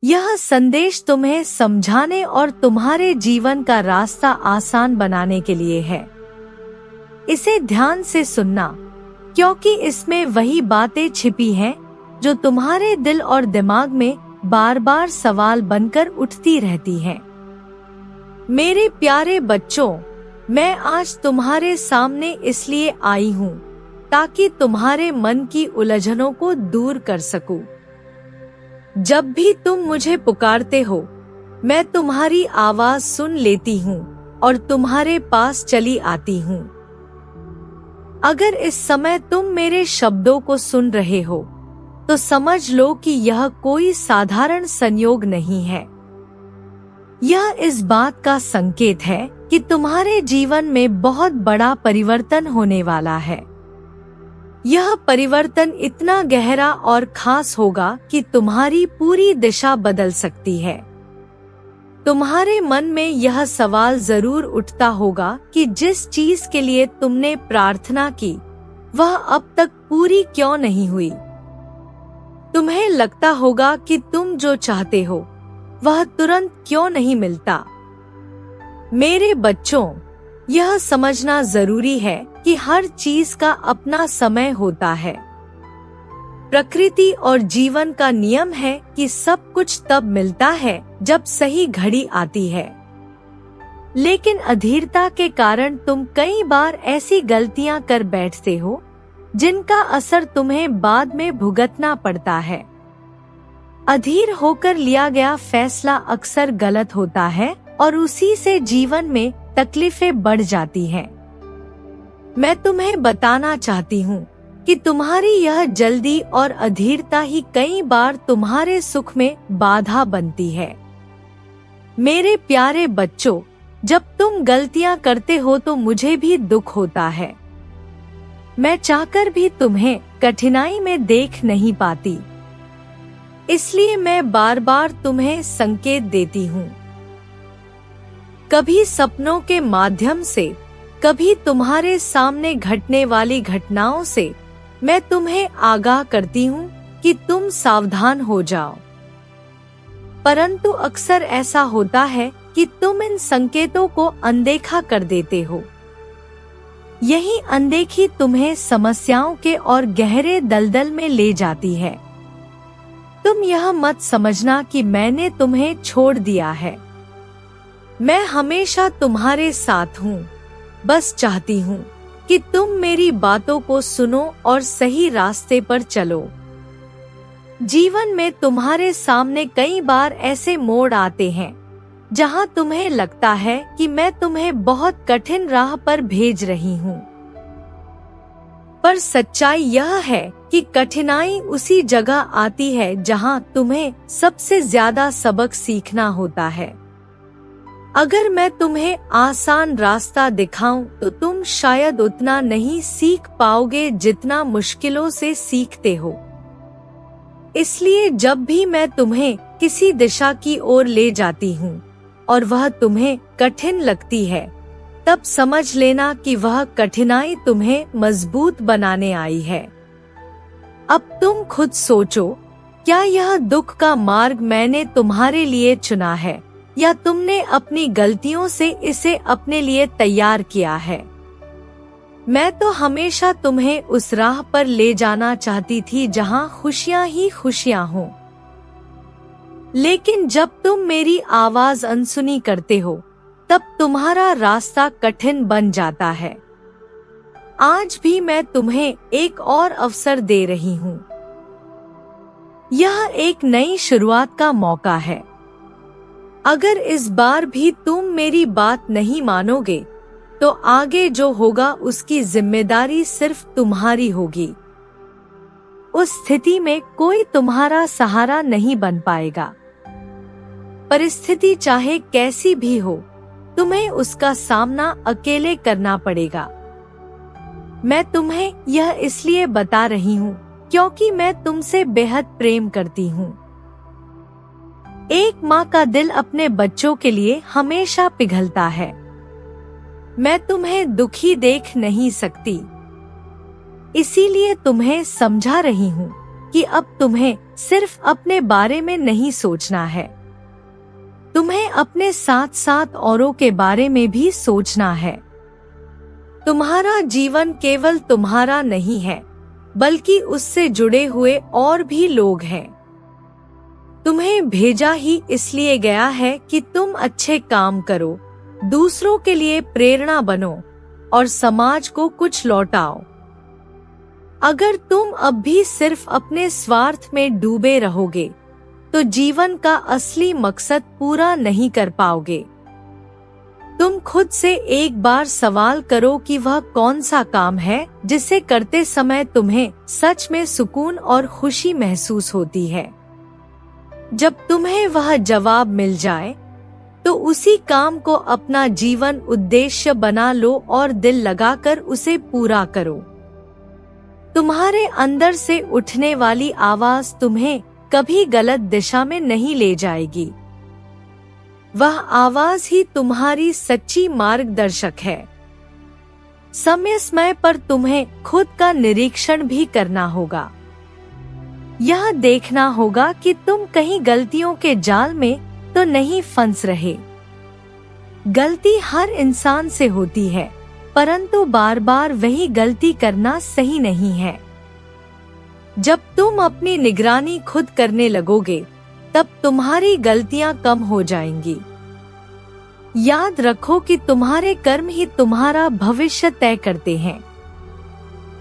यह संदेश तुम्हें समझाने और तुम्हारे जीवन का रास्ता आसान बनाने के लिए है। इसे ध्यान से सुनना, क्योंकि इसमें वही बातें छिपी हैं जो तुम्हारे दिल और दिमाग में बार बार सवाल बनकर उठती रहती हैं। मेरे प्यारे बच्चों, मैं आज तुम्हारे सामने इसलिए आई हूँ ताकि तुम्हारे मन की उलझनों को दूर कर सकूं। जब भी तुम मुझे पुकारते हो, मैं तुम्हारी आवाज सुन लेती हूँ और तुम्हारे पास चली आती हूँ। अगर इस समय तुम मेरे शब्दों को सुन रहे हो, तो समझ लो कि यह कोई साधारण संयोग नहीं है। यह इस बात का संकेत है कि तुम्हारे जीवन में बहुत बड़ा परिवर्तन होने वाला है। यह परिवर्तन इतना गहरा और खास होगा कि तुम्हारी पूरी दिशा बदल सकती है। तुम्हारे मन में यह सवाल जरूर उठता होगा कि जिस चीज के लिए तुमने प्रार्थना की, वह अब तक पूरी क्यों नहीं हुई। तुम्हें लगता होगा कि तुम जो चाहते हो, वह तुरंत क्यों नहीं मिलता। मेरे बच्चों, यह समझना जरूरी है कि हर चीज का अपना समय होता है। प्रकृति और जीवन का नियम है कि सब कुछ तब मिलता है जब सही घड़ी आती है। लेकिन अधीरता के कारण तुम कई बार ऐसी गलतियां कर बैठते हो जिनका असर तुम्हें बाद में भुगतना पड़ता है। अधीर होकर लिया गया फैसला अक्सर गलत होता है और उसी से जीवन में तकलीफें बढ़ जाती हैं। मैं तुम्हें बताना चाहती हूँ कि तुम्हारी यह जल्दी और अधीरता ही कई बार तुम्हारे सुख में बाधा बनती है। मेरे प्यारे बच्चों, जब तुम गलतियां करते हो तो मुझे भी दुख होता है। मैं चाहकर भी तुम्हें कठिनाई में देख नहीं पाती, इसलिए मैं बार बार तुम्हें संकेत देती हूँ। कभी सपनों के माध्यम से, कभी तुम्हारे सामने घटने वाली घटनाओं से मैं तुम्हें आगाह करती हूँ कि तुम सावधान हो जाओ। परंतु अक्सर ऐसा होता है कि तुम इन संकेतों को अनदेखा कर देते हो। यही अनदेखी तुम्हें समस्याओं के और गहरे दलदल में ले जाती है। तुम यह मत समझना कि मैंने तुम्हें छोड़ दिया है। मैं हमेशा तुम्हारे साथ हूँ। बस चाहती हूँ कि तुम मेरी बातों को सुनो और सही रास्ते पर चलो। जीवन में तुम्हारे सामने कई बार ऐसे मोड़ आते हैं जहाँ तुम्हें लगता है कि मैं तुम्हें बहुत कठिन राह पर भेज रही हूँ। पर सच्चाई यह है कि कठिनाई उसी जगह आती है जहाँ तुम्हें सबसे ज्यादा सबक सीखना होता है। अगर मैं तुम्हें आसान रास्ता दिखाऊं तो तुम शायद उतना नहीं सीख पाओगे जितना मुश्किलों से सीखते हो। इसलिए जब भी मैं तुम्हें किसी दिशा की ओर ले जाती हूँ और वह तुम्हें कठिन लगती है, तब समझ लेना कि वह कठिनाई तुम्हें मजबूत बनाने आई है। अब तुम खुद सोचो, क्या यह दुख का मार्ग मैंने तुम्हारे लिए चुना है या तुमने अपनी गलतियों से इसे अपने लिए तैयार किया है? मैं तो हमेशा तुम्हें उस राह पर ले जाना चाहती थी जहां खुशियां ही खुशियां हों। लेकिन जब तुम मेरी आवाज अनसुनी करते हो, तब तुम्हारा रास्ता कठिन बन जाता है। आज भी मैं तुम्हें एक और अवसर दे रही हूँ। यह एक नई शुरुआत का मौका है। अगर इस बार भी तुम मेरी बात नहीं मानोगे, तो आगे जो होगा उसकी जिम्मेदारी सिर्फ तुम्हारी होगी। उस स्थिति में कोई तुम्हारा सहारा नहीं बन पाएगा। परिस्थिति चाहे कैसी भी हो, तुम्हें उसका सामना अकेले करना पड़ेगा। मैं तुम्हें यह इसलिए बता रही हूँ क्योंकि मैं तुमसे बेहद प्रेम करती हूँ। एक माँ का दिल अपने बच्चों के लिए हमेशा पिघलता है। मैं तुम्हें दुखी देख नहीं सकती, इसीलिए तुम्हें समझा रही हूँ कि अब तुम्हें सिर्फ अपने बारे में नहीं सोचना है, तुम्हें अपने साथ साथ औरों के बारे में भी सोचना है। तुम्हारा जीवन केवल तुम्हारा नहीं है, बल्कि उससे जुड़े हुए और भी लोग हैं। तुम्हें भेजा ही इसलिए गया है कि तुम अच्छे काम करो, दूसरों के लिए प्रेरणा बनो और समाज को कुछ लौटाओ। अगर तुम अब भी सिर्फ अपने स्वार्थ में डूबे रहोगे, तो जीवन का असली मकसद पूरा नहीं कर पाओगे। तुम खुद से एक बार सवाल करो कि वह कौन सा काम है जिसे करते समय तुम्हें सच में सुकून और खुशी महसूस होती है। जब तुम्हें वह जवाब मिल जाए, तो उसी काम को अपना जीवन उद्देश्य बना लो और दिल लगाकर उसे पूरा करो। तुम्हारे अंदर से उठने वाली आवाज तुम्हें कभी गलत दिशा में नहीं ले जाएगी। वह आवाज ही तुम्हारी सच्ची मार्गदर्शक है। समय समय पर तुम्हें खुद का निरीक्षण भी करना होगा। यह देखना होगा कि तुम कहीं गलतियों के जाल में तो नहीं फंस रहे। गलती हर इंसान से होती है, परंतु बार बार वही गलती करना सही नहीं है। जब तुम अपनी निगरानी खुद करने लगोगे, तब तुम्हारी गलतियां कम हो जाएंगी। याद रखो कि तुम्हारे कर्म ही तुम्हारा भविष्य तय करते हैं।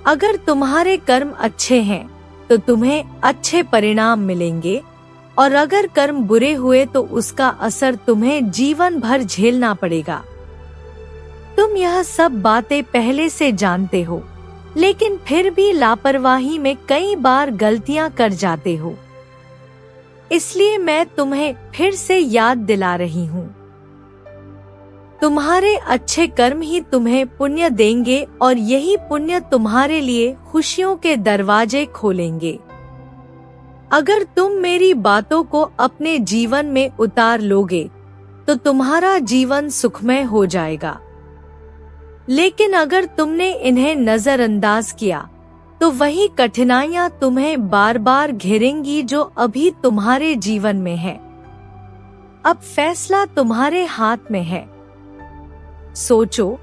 अगर तुम्हारे कर्म अच्छे हैं, तो तुम्हें अच्छे परिणाम मिलेंगे, और अगर कर्म बुरे हुए तो उसका असर तुम्हें जीवन भर झेलना पड़ेगा। तुम यह सब बातें पहले से जानते हो, लेकिन फिर भी लापरवाही में कई बार गलतियां कर जाते हो। इसलिए मैं तुम्हें फिर से याद दिला रही हूँ। तुम्हारे अच्छे कर्म ही तुम्हें पुण्य देंगे, और यही पुण्य तुम्हारे लिए खुशियों के दरवाजे खोलेंगे। अगर तुम मेरी बातों को अपने जीवन में उतार लोगे, तो तुम्हारा जीवन सुखमय हो जाएगा। लेकिन अगर तुमने इन्हें नजरअंदाज किया, तो वही कठिनाइयां तुम्हें बार बार घेरेंगी जो अभी तुम्हारे जीवन में है। अब फैसला तुम्हारे हाथ में है। सोचो,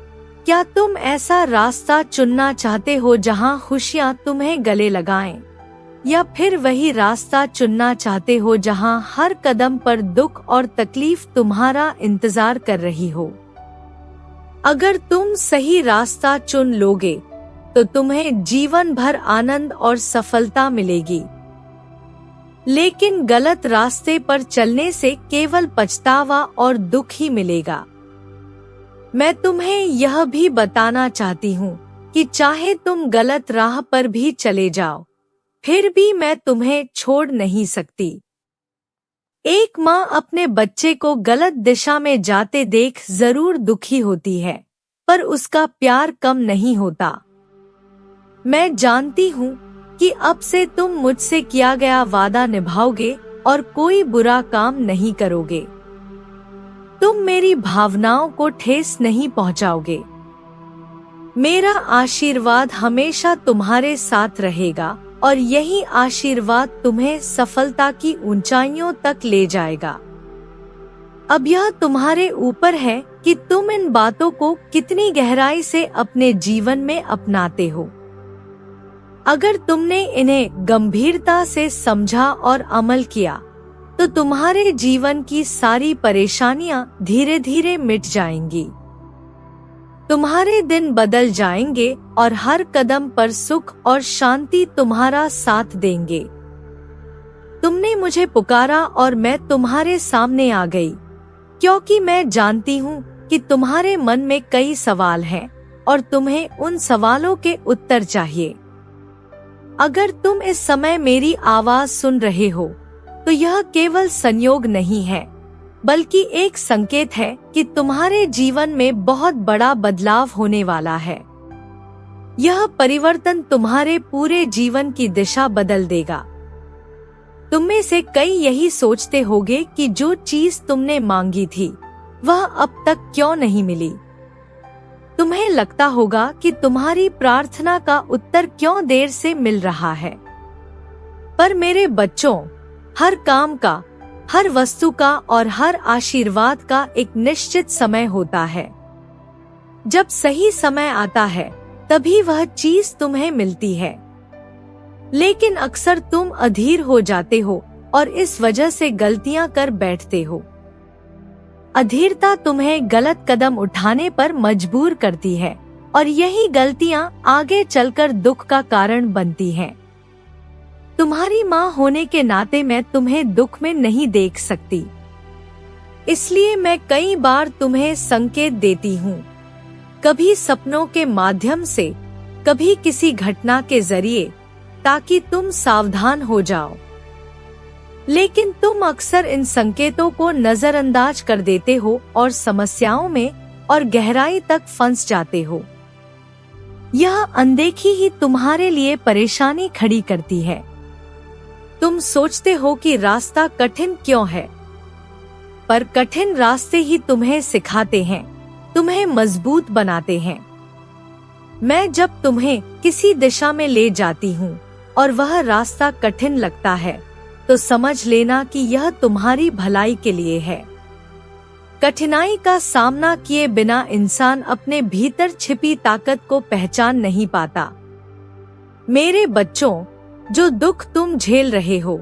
क्या तुम ऐसा रास्ता चुनना चाहते हो जहां खुशियां तुम्हें गले लगाएं, या फिर वही रास्ता चुनना चाहते हो जहां हर कदम पर दुख और तकलीफ तुम्हारा इंतजार कर रही हो? अगर तुम सही रास्ता चुन लोगे, तो तुम्हें जीवन भर आनंद और सफलता मिलेगी। लेकिन गलत रास्ते पर चलने से केवल पछतावा और दुख ही मिलेगा। मैं तुम्हें यह भी बताना चाहती हूँ कि चाहे तुम गलत राह पर भी चले जाओ, फिर भी मैं तुम्हें छोड़ नहीं सकती। एक माँ अपने बच्चे को गलत दिशा में जाते देख जरूर दुखी होती है, पर उसका प्यार कम नहीं होता। मैं जानती हूँ कि अब से तुम मुझसे किया गया वादा निभाओगे और कोई बुरा काम नहीं करोगे। तुम मेरी भावनाओं को ठेस नहीं पहुँचाओगे। मेरा आशीर्वाद हमेशा तुम्हारे साथ रहेगा, और यही आशीर्वाद तुम्हें सफलता की ऊंचाइयों तक ले जाएगा। अब यह तुम्हारे ऊपर है कि तुम इन बातों को कितनी गहराई से अपने जीवन में अपनाते हो। अगर तुमने इन्हें गंभीरता से समझा और अमल किया, तो तुम्हारे जीवन की सारी परेशानियां धीरे धीरे मिट जाएंगी। तुम्हारे दिन बदल जाएंगे और हर कदम पर सुख और शांति तुम्हारा साथ देंगे। तुमने मुझे पुकारा और मैं तुम्हारे सामने आ गई, क्योंकि मैं जानती हूँ कि तुम्हारे मन में कई सवाल हैं और तुम्हें उन सवालों के उत्तर चाहिए। अगर तुम इस समय मेरी आवाज सुन रहे हो, तो यह केवल संयोग नहीं है, बल्कि एक संकेत है कि तुम्हारे जीवन में बहुत बड़ा बदलाव होने वाला है। यह परिवर्तन तुम्हारे पूरे जीवन की दिशा बदल देगा। तुम में से कई यही सोचते होगे कि जो चीज तुमने मांगी थी, वह अब तक क्यों नहीं मिली। तुम्हें लगता होगा कि तुम्हारी प्रार्थना का उत्तर क्यों देर से मिल रहा है। पर मेरे बच्चों, हर काम का, हर वस्तु का और हर आशीर्वाद का एक निश्चित समय होता है। जब सही समय आता है तभी वह चीज तुम्हें मिलती है। लेकिन अक्सर तुम अधीर हो जाते हो और इस वजह से गलतियां कर बैठते हो। अधीरता तुम्हें गलत कदम उठाने पर मजबूर करती है और यही गलतियां आगे चलकर दुख का कारण बनती हैं। तुम्हारी माँ होने के नाते मैं तुम्हें दुख में नहीं देख सकती, इसलिए मैं कई बार तुम्हें संकेत देती हूँ, कभी सपनों के माध्यम से, कभी किसी घटना के जरिए, ताकि तुम सावधान हो जाओ। लेकिन तुम अक्सर इन संकेतों को नजरअंदाज कर देते हो और समस्याओं में और गहराई तक फंस जाते हो। यह अनदेखी ही तुम्हारे लिए परेशानी खड़ी करती है। तुम सोचते हो कि रास्ता कठिन क्यों है, पर कठिन रास्ते ही तुम्हें सिखाते हैं, तुम्हें मजबूत बनाते हैं। मैं जब तुम्हें किसी दिशा में ले जाती हूँ और वह रास्ता कठिन लगता है, तो समझ लेना कि यह तुम्हारी भलाई के लिए है। कठिनाई का सामना किए बिना इंसान अपने भीतर छिपी ताकत को पहचान नहीं पाता। मेरे बच्चों, जो दुख तुम झेल रहे हो,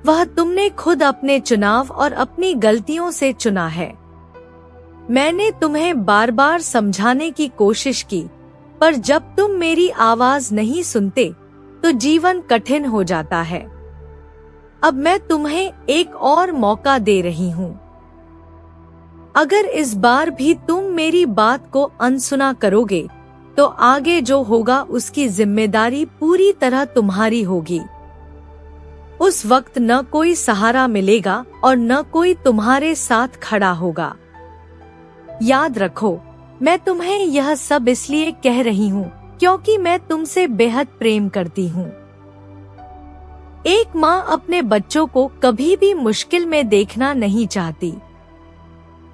वह तुमने खुद अपने चुनाव और अपनी गलतियों से चुना है। मैंने तुम्हें बार बार समझाने की कोशिश की, पर जब तुम मेरी आवाज नहीं सुनते तो जीवन कठिन हो जाता है। अब मैं तुम्हें एक और मौका दे रही हूँ। अगर इस बार भी तुम मेरी बात को अनसुना करोगे, तो आगे जो होगा उसकी जिम्मेदारी पूरी तरह तुम्हारी होगी। उस वक्त न कोई सहारा मिलेगा और न कोई तुम्हारे साथ खड़ा होगा। याद रखो, मैं तुम्हें यह सब इसलिए कह रही हूँ क्योंकि मैं तुमसे बेहद प्रेम करती हूँ। एक माँ अपने बच्चों को कभी भी मुश्किल में देखना नहीं चाहती।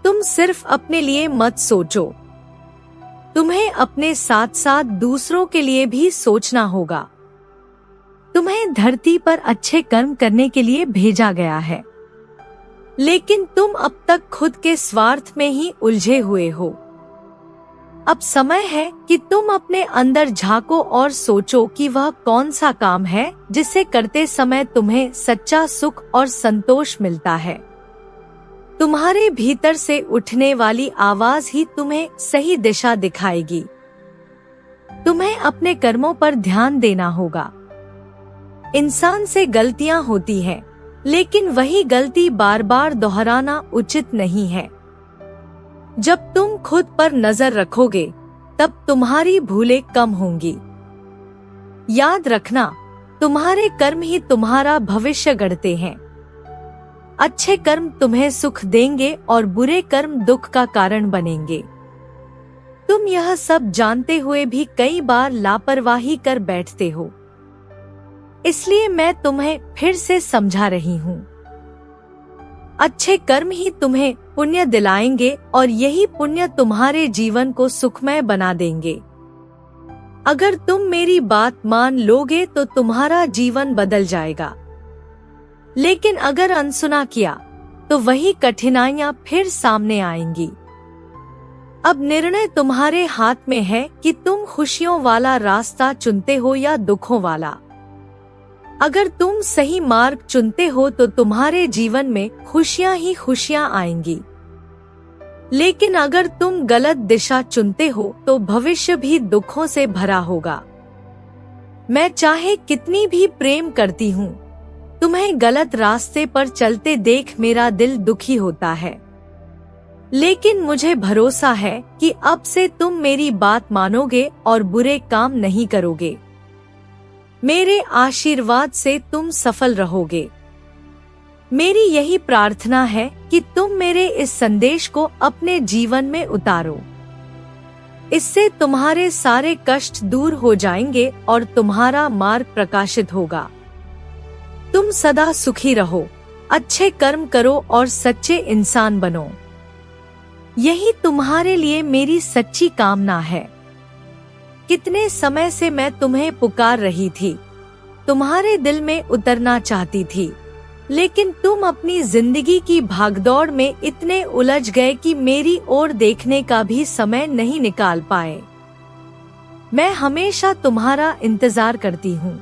तुम सिर्फ अपने लिए मत सोचो, तुम्हें अपने साथ साथ दूसरों के लिए भी सोचना होगा। तुम्हें धरती पर अच्छे कर्म करने के लिए भेजा गया है, लेकिन तुम अब तक खुद के स्वार्थ में ही उलझे हुए हो। अब समय है कि तुम अपने अंदर झांको और सोचो कि वह कौन सा काम है जिसे करते समय तुम्हें सच्चा सुख और संतोष मिलता है। तुम्हारे भीतर से उठने वाली आवाज ही तुम्हें सही दिशा दिखाएगी। तुम्हें अपने कर्मों पर ध्यान देना होगा। इंसान से गलतियां होती हैं, लेकिन वही गलती बार बार दोहराना उचित नहीं है। जब तुम खुद पर नजर रखोगे, तब तुम्हारी भूलें कम होंगी। याद रखना, तुम्हारे कर्म ही तुम्हारा भविष्य गढ़ते हैं। अच्छे कर्म तुम्हें सुख देंगे और बुरे कर्म दुख का कारण बनेंगे। तुम यह सब जानते हुए भी कई बार लापरवाही कर बैठते हो, इसलिए मैं तुम्हें फिर से समझा रही हूँ। अच्छे कर्म ही तुम्हें पुण्य दिलाएंगे और यही पुण्य तुम्हारे जीवन को सुखमय बना देंगे। अगर तुम मेरी बात मान लोगे तो तुम्हारा जीवन बदल जाएगा, लेकिन अगर अनसुना किया तो वही कठिनाइयां फिर सामने आएंगी। अब निर्णय तुम्हारे हाथ में है कि तुम खुशियों वाला रास्ता चुनते हो या दुखों वाला। अगर तुम सही मार्ग चुनते हो तो तुम्हारे जीवन में खुशियां ही खुशियां आएंगी, लेकिन अगर तुम गलत दिशा चुनते हो तो भविष्य भी दुखों से भरा होगा। मैं चाहे कितनी भी प्रेम करती हूँ, तुम्हें गलत रास्ते पर चलते देख मेरा दिल दुखी होता है, लेकिन मुझे भरोसा है कि अब से तुम मेरी बात मानोगे और बुरे काम नहीं करोगे। मेरे आशीर्वाद से तुम सफल रहोगे। मेरी यही प्रार्थना है कि तुम मेरे इस संदेश को अपने जीवन में उतारो। इससे तुम्हारे सारे कष्ट दूर हो जाएंगे और तुम्हारा मार्ग प्रकाशित होगा। तुम सदा सुखी रहो, अच्छे कर्म करो और सच्चे इंसान बनो। यही तुम्हारे लिए मेरी सच्ची कामना है। कितने समय से मैं तुम्हें पुकार रही थी, तुम्हारे दिल में उतरना चाहती थी, लेकिन तुम अपनी जिंदगी की भागदौड़ में इतने उलझ गए कि मेरी ओर देखने का भी समय नहीं निकाल पाए। मैं हमेशा तुम्हारा इंतजार करती हूँ।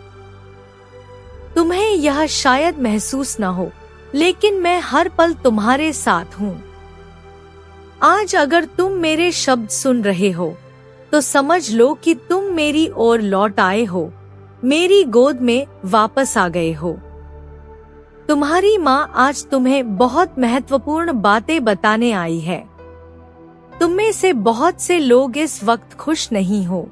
तुम्हें यह शायद महसूस न हो, लेकिन मैं हर पल तुम्हारे साथ हूँ। आज अगर तुम मेरे शब्द सुन रहे हो, तो समझ लो कि तुम मेरी ओर लौट आए हो, मेरी गोद में वापस आ गए हो। तुम्हारी माँ आज तुम्हें बहुत महत्वपूर्ण बातें बताने आई है। तुम में से बहुत से लोग इस वक्त खुश नहीं हो।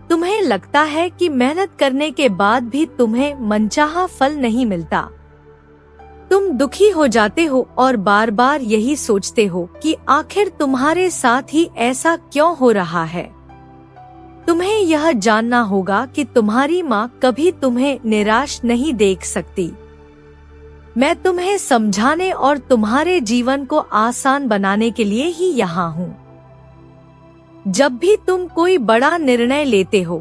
तुम्हें लगता है कि मेहनत करने के बाद भी तुम्हें मनचाहा फल नहीं मिलता। तुम दुखी हो जाते हो और बार बार यही सोचते हो कि आखिर तुम्हारे साथ ही ऐसा क्यों हो रहा है। तुम्हें यह जानना होगा कि तुम्हारी माँ कभी तुम्हें निराश नहीं देख सकती। मैं तुम्हें समझाने और तुम्हारे जीवन को आसान बनाने के लिए ही यहाँ हूँ। जब भी तुम कोई बड़ा निर्णय लेते हो,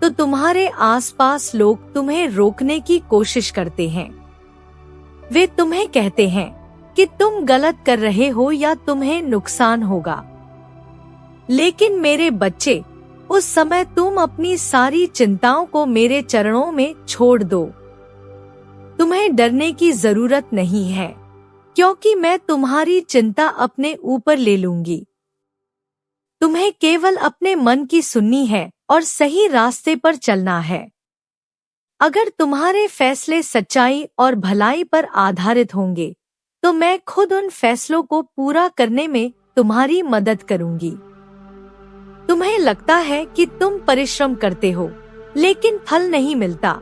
तो तुम्हारे आसपास लोग तुम्हें रोकने की कोशिश करते हैं। वे तुम्हें कहते हैं कि तुम गलत कर रहे हो या तुम्हें नुकसान होगा। लेकिन मेरे बच्चे, उस समय तुम अपनी सारी चिंताओं को मेरे चरणों में छोड़ दो। तुम्हें डरने की जरूरत नहीं है, क्योंकि मैं तुम्हारी चिंता अपने ऊपर ले लूंगी। तुम्हें केवल अपने मन की सुननी है और सही रास्ते पर चलना है। अगर तुम्हारे फैसले सच्चाई और भलाई पर आधारित होंगे, तो मैं खुद उन फैसलों को पूरा करने में तुम्हारी मदद करूंगी। तुम्हें लगता है कि तुम परिश्रम करते हो, लेकिन फल नहीं मिलता।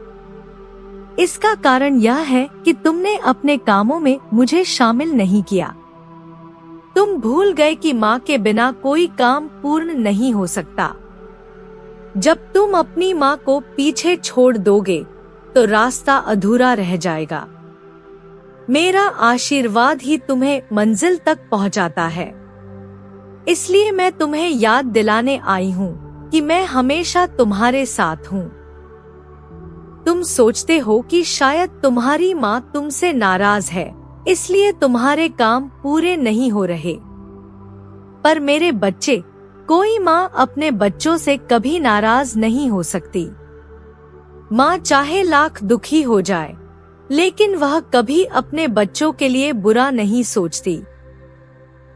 इसका कारण यह है कि तुमने अपने कामों में मुझे शामिल नहीं किया। तुम भूल गए कि माँ के बिना कोई काम पूर्ण नहीं हो सकता। जब तुम अपनी माँ को पीछे छोड़ दोगे, तो रास्ता अधूरा रह जाएगा। मेरा आशीर्वाद ही तुम्हें मंजिल तक पहुँचाता है। इसलिए मैं तुम्हें याद दिलाने आई हूँ कि मैं हमेशा तुम्हारे साथ हूँ। तुम सोचते हो कि शायद तुम्हारी माँ तुमसे नाराज है, इसलिए तुम्हारे काम पूरे नहीं हो रहे। पर मेरे बच्चे, कोई माँ अपने बच्चों से कभी नाराज नहीं हो सकती। माँ चाहे लाख दुखी हो जाए, लेकिन वह कभी अपने बच्चों के लिए बुरा नहीं सोचती।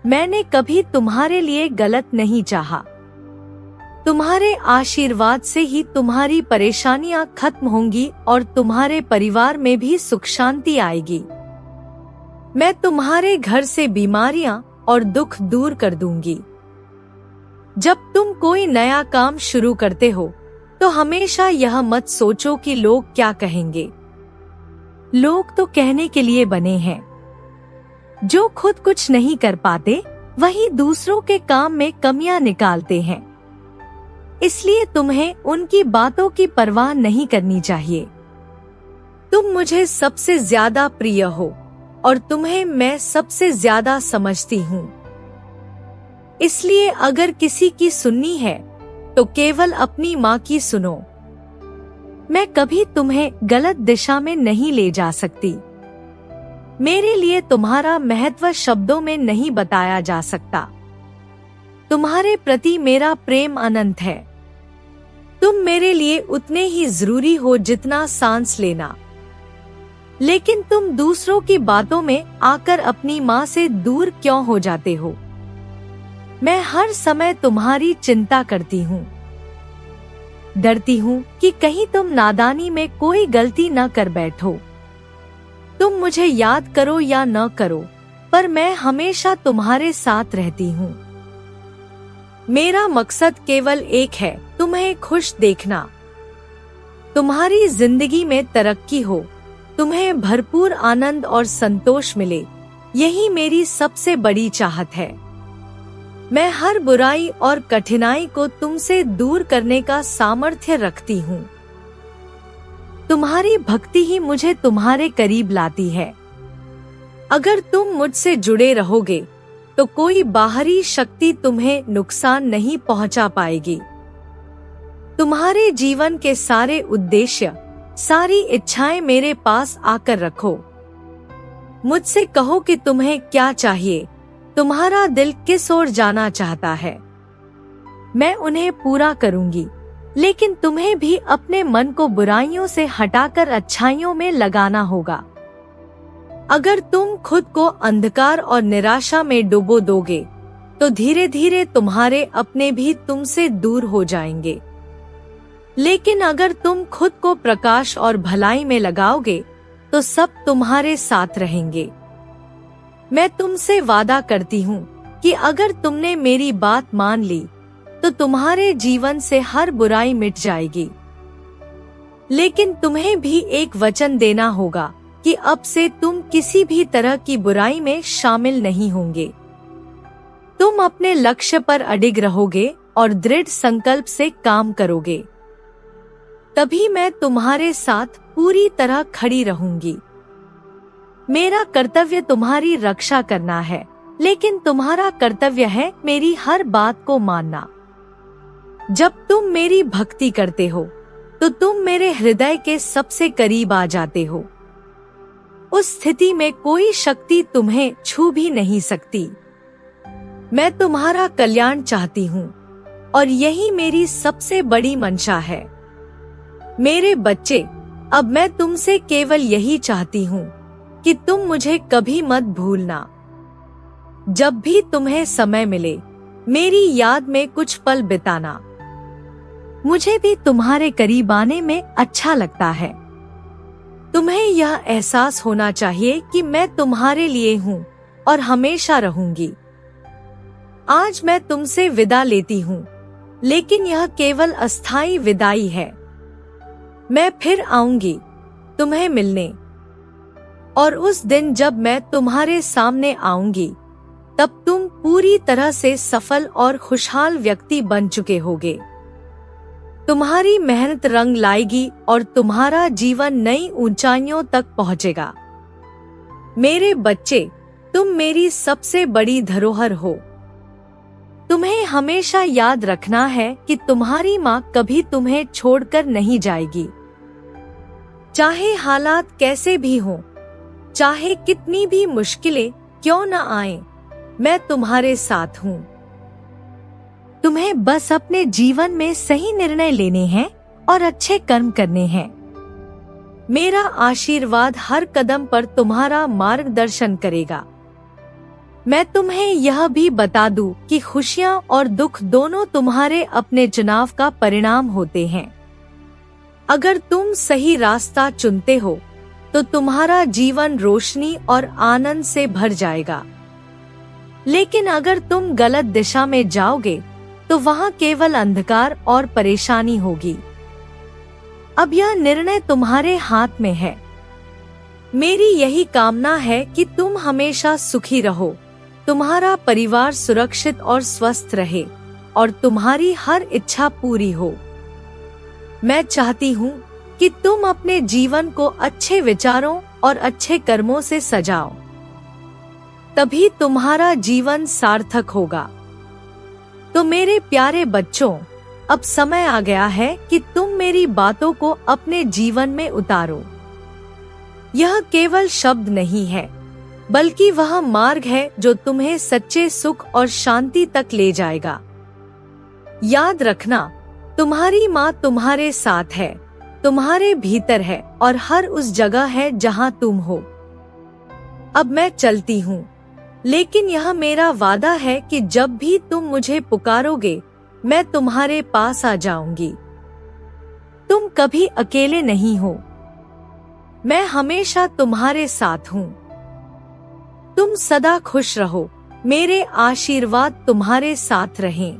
मैंने कभी तुम्हारे लिए गलत नहीं चाहा। तुम्हारे आशीर्वाद से ही तुम्हारी परेशानियां खत्म होंगी और तुम्हारे परिवार में भी सुख शांति आएगी। मैं तुम्हारे घर से बीमारियां और दुख दूर कर दूंगी। जब तुम कोई नया काम शुरू करते हो, तो हमेशा यह मत सोचो कि लोग क्या कहेंगे। लोग तो कहने के लिए बने हैं। जो खुद कुछ नहीं कर पाते, वही दूसरों के काम में कमियां निकालते हैं। इसलिए तुम्हें उनकी बातों की परवाह नहीं करनी चाहिए। तुम मुझे सबसे ज्यादा प्रिय हो और तुम्हें मैं सबसे ज्यादा समझती हूँ। इसलिए अगर किसी की सुननी है, तो केवल अपनी माँ की सुनो। मैं कभी तुम्हें गलत दिशा में नहीं ले जा सकती। मेरे लिए तुम्हारा महत्व शब्दों में नहीं बताया जा सकता। तुम्हारे प्रति मेरा प्रेम अनंत है। तुम मेरे लिए उतने ही जरूरी हो जितना सांस लेना। लेकिन तुम दूसरों की बातों में आकर अपनी माँ से दूर क्यों हो जाते हो? मैं हर समय तुम्हारी चिंता करती हूँ। डरती हूँ कि कहीं तुम नादानी में कोई गलती न कर बैठो। तुम मुझे याद करो या न करो, पर मैं हमेशा तुम्हारे साथ रहती हूँ। मेरा मकसद केवल एक है, तुम्हें खुश देखना। तुम्हारी जिंदगी में तरक्की हो, तुम्हें भरपूर आनंद और संतोष मिले, यही मेरी सबसे बड़ी चाहत है। मैं हर बुराई और कठिनाई को तुमसे दूर करने का सामर्थ्य रखती हूँ। तुम्हारी भक्ति ही मुझे तुम्हारे करीब लाती है। अगर तुम मुझसे जुड़े रहोगे, तो कोई बाहरी शक्ति तुम्हें नुकसान नहीं पहुंचा पाएगी। तुम्हारे जीवन के सारे उद्देश्य, सारी इच्छाएं मेरे पास आकर रखो, मुझसे कहो कि तुम्हें क्या चाहिए, तुम्हारा दिल किस ओर जाना चाहता है। मैं उन्हें पूरा करूंगी, लेकिन तुम्हें भी अपने मन को बुराइयों से हटाकर अच्छाइयों में लगाना होगा। अगर तुम खुद को अंधकार और निराशा में डुबो दोगे, तो धीरे धीरे तुम्हारे अपने भी तुमसे दूर हो जाएंगे। लेकिन अगर तुम खुद को प्रकाश और भलाई में लगाओगे, तो सब तुम्हारे साथ रहेंगे। मैं तुमसे वादा करती हूँ कि अगर तुमने मेरी बात मान ली, तो तुम्हारे जीवन से हर बुराई मिट जाएगी। लेकिन तुम्हें भी एक वचन देना होगा कि अब से तुम किसी भी तरह की बुराई में शामिल नहीं होंगे। तुम अपने लक्ष्य पर अडिग रहोगे और दृढ़ संकल्प से काम करोगे। तभी मैं तुम्हारे साथ पूरी तरह खड़ी रहूंगी। मेरा कर्तव्य तुम्हारी रक्षा करना है, लेकिन तुम्हारा कर्तव्य है मेरी हर बात को मानना। जब तुम मेरी भक्ति करते हो, तो तुम मेरे हृदय के सबसे करीब आ जाते हो। उस स्थिति में कोई शक्ति तुम्हें छू भी नहीं सकती। मैं तुम्हारा कल्याण चाहती हूँ और यही मेरी सबसे बड़ी मंशा है। मेरे बच्चे, अब मैं तुमसे केवल यही चाहती हूँ कि तुम मुझे कभी मत भूलना। जब भी तुम्हें समय मिले, मेरी याद में कुछ पल बिताना। मुझे भी तुम्हारे करीब आने में अच्छा लगता है। तुम्हें यह एहसास होना चाहिए कि मैं तुम्हारे लिए हूँ और हमेशा रहूंगी। आज मैं तुमसे विदा लेती हूँ, लेकिन यह केवल अस्थायी विदाई है। मैं फिर आऊंगी तुम्हें मिलने, और उस दिन जब मैं तुम्हारे सामने आऊंगी, तब तुम पूरी तरह से सफल और खुशहाल व्यक्ति बन चुके होगे। तुम्हारी मेहनत रंग लाएगी और तुम्हारा जीवन नई ऊंचाइयों तक पहुंचेगा। मेरे बच्चे, तुम मेरी सबसे बड़ी धरोहर हो। तुम्हें हमेशा याद रखना है कि तुम्हारी माँ कभी तुम्हें छोड़कर नहीं जाएगी। चाहे हालात कैसे भी हों, चाहे कितनी भी मुश्किलें क्यों न आएं, मैं तुम्हारे साथ हूँ। तुम्हें बस अपने जीवन में सही निर्णय लेने हैं और अच्छे कर्म करने हैं। मेरा आशीर्वाद हर कदम पर तुम्हारा मार्गदर्शन करेगा। मैं तुम्हें यह भी बता दूं कि खुशियां और दुख दोनों तुम्हारे अपने चुनाव का परिणाम होते हैं। अगर तुम सही रास्ता चुनते हो, तो तुम्हारा जीवन रोशनी और आनंद से भर जाएगा। लेकिन अगर तुम गलत दिशा में जाओगे, तो वहाँ केवल अंधकार और परेशानी होगी। अब यह निर्णय तुम्हारे हाथ में है। मेरी यही कामना है कि तुम हमेशा सुखी रहो, तुम्हारा परिवार सुरक्षित और स्वस्थ रहे और तुम्हारी हर इच्छा पूरी हो। मैं चाहती हूँ कि तुम अपने जीवन को अच्छे विचारों और अच्छे कर्मों से सजाओ, तभी तुम्हारा जीवन सार्थक होगा। तो मेरे प्यारे बच्चों, अब समय आ गया है कि तुम मेरी बातों को अपने जीवन में उतारो। यह केवल शब्द नहीं है, बल्कि वह मार्ग है जो तुम्हें सच्चे सुख और शांति तक ले जाएगा। याद रखना, तुम्हारी माँ तुम्हारे साथ है, तुम्हारे भीतर है और हर उस जगह है जहाँ तुम हो। अब मैं चलती हूँ, लेकिन यह मेरा वादा है कि जब भी तुम मुझे पुकारोगे, मैं तुम्हारे पास आ जाऊंगी। तुम कभी अकेले नहीं हो, मैं हमेशा तुम्हारे साथ हूँ। तुम सदा खुश रहो, मेरे आशीर्वाद तुम्हारे साथ रहें।